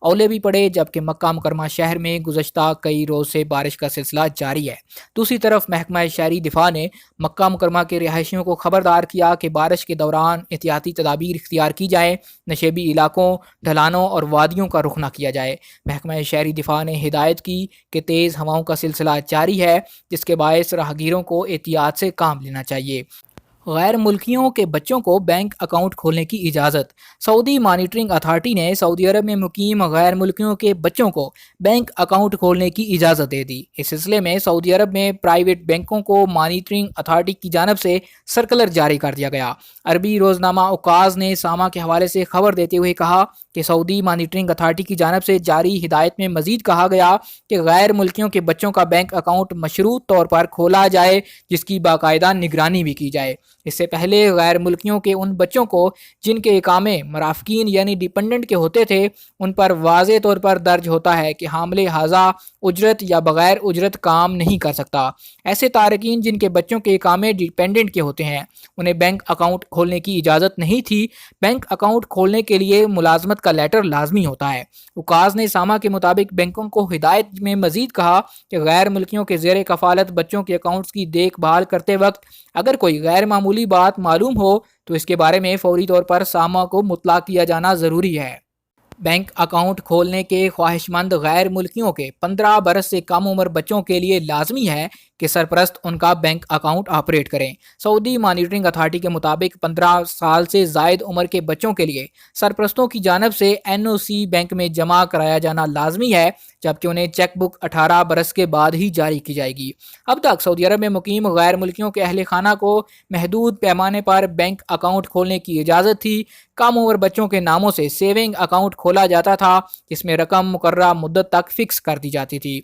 اولے بھی پڑے، جبکہ مکہ مکرمہ شہر میں گزشتہ کئی روز سے بارش کا سلسلہ جاری ہے۔ دوسری طرف محکمہ شہری دفاع نے مکہ مکرمہ کے رہائشیوں کو خبردار کیا کہ بارش کے دوران احتیاطی تدابیر اختیار کی جائیں، نشیبی علاقوں، ڈھلانوں اور وادیوں کا رخ نہ کیا جائے۔ محکمہ شہری دفاع نے ہدایت کی کہ تیز ہواؤں کا سلسلہ جاری ہے، جس کے باعث راہگیروں کو احتیاط سے کام لینا چاہیے۔ غیر ملکیوں کے بچوں کو بینک اکاؤنٹ کھولنے کی اجازت۔ سعودی مانیٹرنگ اتھارٹی نے سعودی عرب میں مقیم غیر ملکیوں کے بچوں کو بینک اکاؤنٹ کھولنے کی اجازت دے دی۔ اس سلسلے میں سعودی عرب میں پرائیویٹ بینکوں کو مانیٹرنگ اتھارٹی کی جانب سے سرکلر جاری کر دیا گیا۔ عربی روزنامہ اوقاز نے ساما کے حوالے سے خبر دیتے ہوئے کہا کہ سعودی مانیٹرنگ اتھارٹی کی جانب سے جاری ہدایت میں مزید کہا گیا کہ غیر ملکیوں کے بچوں کا بینک اکاؤنٹ مشروط طور پر کھولا جائے، جس کی باقاعدہ نگرانی بھی کی جائے۔ اس سے پہلے غیر ملکیوں کے ان بچوں کو جن کے اقامے مرافقین یعنی ڈیپینڈنٹ کے ہوتے تھے، ان پر واضح طور پر درج ہوتا ہے کہ حامل ہذا اجرت یا بغیر اجرت کام نہیں کر سکتا۔ ایسے تارکین جن کے بچوں کے اقامے ڈیپینڈنٹ کے ہوتے ہیں، انہیں بینک اکاؤنٹ کھولنے کی اجازت نہیں تھی۔ بینک اکاؤنٹ کھولنے کے لیے ملازمت کا لیٹر لازمی ہوتا ہے۔ اوقاز نے ساما کے مطابق بینکوں کو ہدایت میں مزید کہا کہ غیر ملکیوں کے زیر کفالت بچوں کے اکاؤنٹس کی دیکھ بھال کرتے وقت اگر کوئی غیر معمولی بات معلوم ہو تو اس کے بارے میں فوری طور پر ساما کو مطلع کیا جانا ضروری ہے۔ بینک اکاؤنٹ کھولنے کے خواہش مند غیر ملکیوں کے 15 برس سے کم عمر بچوں کے لیے لازمی ہے کہ سرپرست ان کا بینک اکاؤنٹ آپریٹ کریں۔ سعودی مانیٹرنگ اتھارٹی کے مطابق 15 سال سے زائد عمر کے بچوں کے لیے سرپرستوں کی جانب سے NOC بینک میں جمع کرایا جانا لازمی ہے، جبکہ انہیں چیک بک 18 برس کے بعد ہی جاری کی جائے گی۔ اب تک سعودی عرب میں مقیم غیر ملکیوں کے اہل خانہ کو محدود پیمانے پر بینک اکاؤنٹ کھولنے کی اجازت تھی۔ کم عمر بچوں کے ناموں سے سیونگ اکاؤنٹ کھولا جاتا تھا، جس میں رقم مقررہ مدت تک فکس کر دی جاتی تھی۔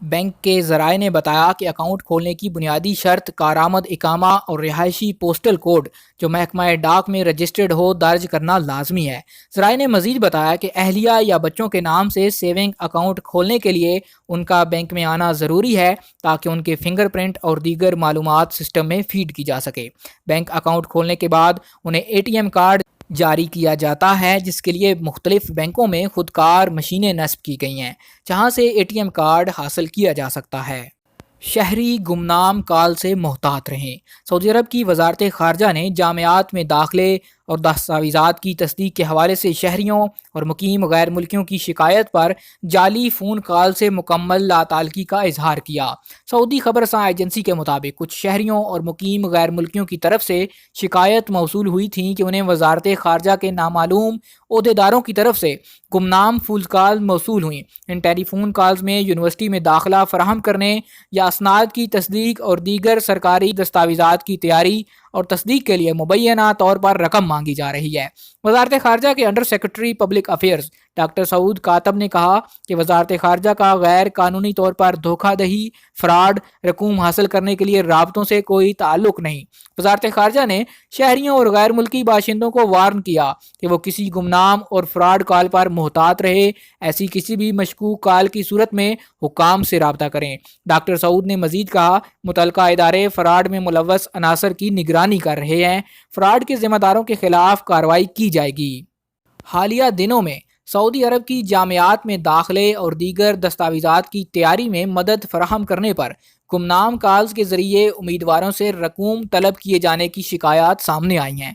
بینک کے ذرائع نے بتایا کہ اکاؤنٹ کھولنے کی بنیادی شرط کارآمد اقامہ اور رہائشی پوسٹل کوڈ جو محکمہ ڈاک میں رجسٹرڈ ہو درج کرنا لازمی ہے۔ ذرائع نے مزید بتایا کہ اہلیہ یا بچوں کے نام سے سیونگ اکاؤنٹ کھولنے کے لیے ان کا بینک میں آنا ضروری ہے تاکہ ان کے فنگر پرنٹ اور دیگر معلومات سسٹم میں فیڈ کی جا سکے۔ بینک اکاؤنٹ کھولنے کے بعد انہیں ATM کارڈ جاری کیا جاتا ہے، جس کے لیے مختلف بینکوں میں خودکار مشینیں نصب کی گئی ہیں جہاں سے ATM کارڈ حاصل کیا جا سکتا ہے۔ شہری گمنام کال سے محتاط رہیں۔ سعودی عرب کی وزارت خارجہ نے جامعات میں داخلے اور دستاویزات کی تصدیق کے حوالے سے شہریوں اور مقیم غیر ملکیوں کی شکایت پر جعلی فون کال سے مکمل لاتعلقی کا اظہار کیا۔ سعودی خبررساں ایجنسی کے مطابق کچھ شہریوں اور مقیم غیر ملکیوں کی طرف سے شکایت موصول ہوئی تھی کہ انہیں وزارت خارجہ کے نامعلوم عہدیداروں کی طرف سے گمنام فون کال موصول ہوئیں۔ ان ٹیلی فون کالز میں یونیورسٹی میں داخلہ فراہم کرنے یا اسناد کی تصدیق اور دیگر سرکاری دستاویزات کی تیاری اور تصدیق کے لیے مبینہ طور پر رقم مانگی جا رہی ہے۔ وزارت خارجہ کے under secretary public affairs doctor Saud Katib نے کہا کہ وزارت خارجہ کا غیر قانونی طور پر دھوکہ دہی، فراڈ، رقوم حاصل کرنے کے لیے رابطوں سے کوئی تعلق نہیں۔ وزارت خارجہ نے شہریوں اور غیر ملکی باشندوں کو وارن کیا کہ وہ کسی گمنام اور فراڈ کال پر محتاط رہے۔ ایسی کسی بھی مشکوک کال کی صورت میں حکام سے رابطہ کریں۔ ڈاکٹر سعود نے مزید کہا متعلقہ ادارے فراڈ میں ملوث عناصر کی نگرانی کر رہے ہیں۔ فراڈ کے ذمہ داروں کے خلاف کارروائی کی جائے گی۔ حالیہ دنوں میں سعودی عرب کی جامعات میں داخلے اور دیگر دستاویزات کی تیاری میں مدد فراہم کرنے پر گمنام کالز کے ذریعے امیدواروں سے رقوم طلب کیے جانے کی شکایات سامنے آئی ہیں۔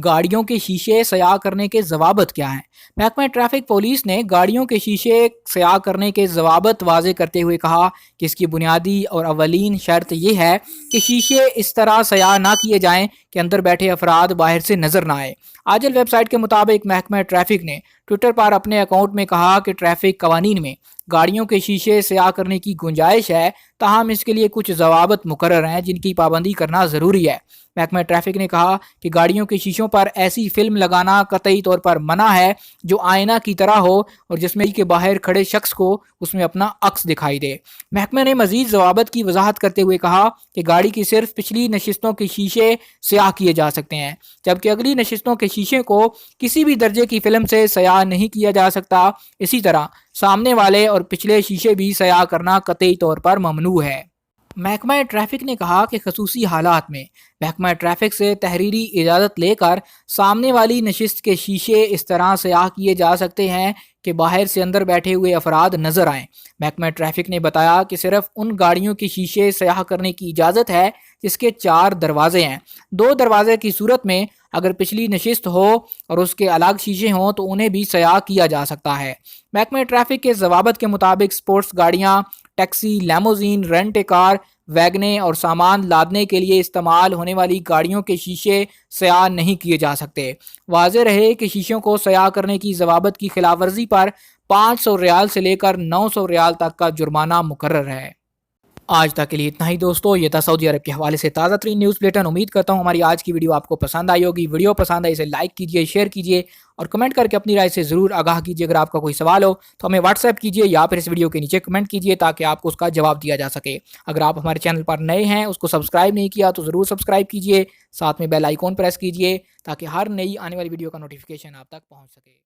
گاڑیوں کے شیشے سیاہ کرنے کے ضوابط کیا ہیں؟ محکمہ ٹریفک پولیس نے گاڑیوں کے شیشے سیاہ کرنے کے ضوابط واضح کرتے ہوئے کہا کہ اس کی بنیادی اور اولین شرط یہ ہے کہ شیشے اس طرح سیاہ نہ کیے جائیں کہ اندر بیٹھے افراد باہر سے نظر نہ آئے۔ آجل ویب سائٹ کے مطابق محکمہ ٹریفک نے ٹویٹر پر اپنے اکاؤنٹ میں کہا کہ ٹریفک قوانین میں گاڑیوں کے شیشے سیاہ کرنے کی گنجائش ہے، تاہم اس کے لیے کچھ ضوابط مقرر ہیں جن کی پابندی کرنا ضروری ہے۔ محکمہ ٹریفک نے کہا کہ گاڑیوں کے شیشوں پر ایسی فلم لگانا قطعی طور پر منع ہے جو آئینہ کی طرح ہو اور جس میں کہ باہر کھڑے شخص کو اس میں اپنا عکس دکھائی دے۔ محکمہ نے مزید ضوابط کی وضاحت کرتے ہوئے کہا کہ گاڑی کی صرف پچھلی نشستوں کے شیشے سیاہ کیے جا سکتے ہیں، جبکہ اگلی نشستوں کے شیشے کو کسی بھی درجے کی فلم سے سیاہ نہیں کیا جا سکتا۔ اسی طرح سامنے والے اور پچھلے شیشے بھی سیاہ کرنا قطعی طور پر ممنوع ہے۔ محکمہ ٹریفک نے کہا کہ خصوصی حالات میں محکمہ ٹریفک سے تحریری اجازت لے کر سامنے والی نشست کے شیشے اس طرح سیاہ کیے جا سکتے ہیں کہ باہر سے اندر بیٹھے ہوئے افراد نظر آئیں۔ محکمہ ٹریفک نے بتایا کہ صرف ان گاڑیوں کے شیشے سیاہ کرنے کی اجازت ہے جس کے 4 دروازے ہیں۔ 2 دروازے کی صورت میں اگر پچھلی نشست ہو اور اس کے الگ شیشے ہوں تو انہیں بھی سیاہ کیا جا سکتا ہے۔ محکمہ ٹریفک کے ضوابط کے مطابق سپورٹس گاڑیاں، ٹیکسی، لیموزین، رینٹ کار، ویگنیں اور سامان لادنے کے لیے استعمال ہونے والی گاڑیوں کے شیشے سیاہ نہیں کیے جا سکتے۔ واضح رہے کہ شیشوں کو سیاہ کرنے کی ضوابط کی خلاف ورزی پر 500 ریال سے لے کر 900 ریال تک کا جرمانہ مقرر ہے۔ آج تک کے لیے اتنا ہی دوستو، یہ تھا سعودی عرب کے حوالے سے تازہ ترین نیوز بلیٹن۔ امید کرتا ہوں ہماری آج کی ویڈیو آپ کو پسند آئی ہوگی۔ ویڈیو پسند آئی اسے لائک کیجئے، شیئر کیجئے اور کمنٹ کر کے اپنی رائے سے ضرور آگاہ کیجئے۔ اگر آپ کا کوئی سوال ہو تو ہمیں واٹس ایپ کیجئے یا پھر اس ویڈیو کے نیچے کمنٹ کیجئے تاکہ آپ کو اس کا جواب دیا جا سکے۔ اگر آپ ہمارے چینل پر نئے ہیں، اس کو سبسکرائب نہیں کیا تو ضرور سبسکرائب کیجئے، ساتھ میں بیل آئیکن پریس کیجئے تاکہ ہر نئی آنے والی ویڈیو کا نوٹیفیکیشن آپ تک پہنچ سکے۔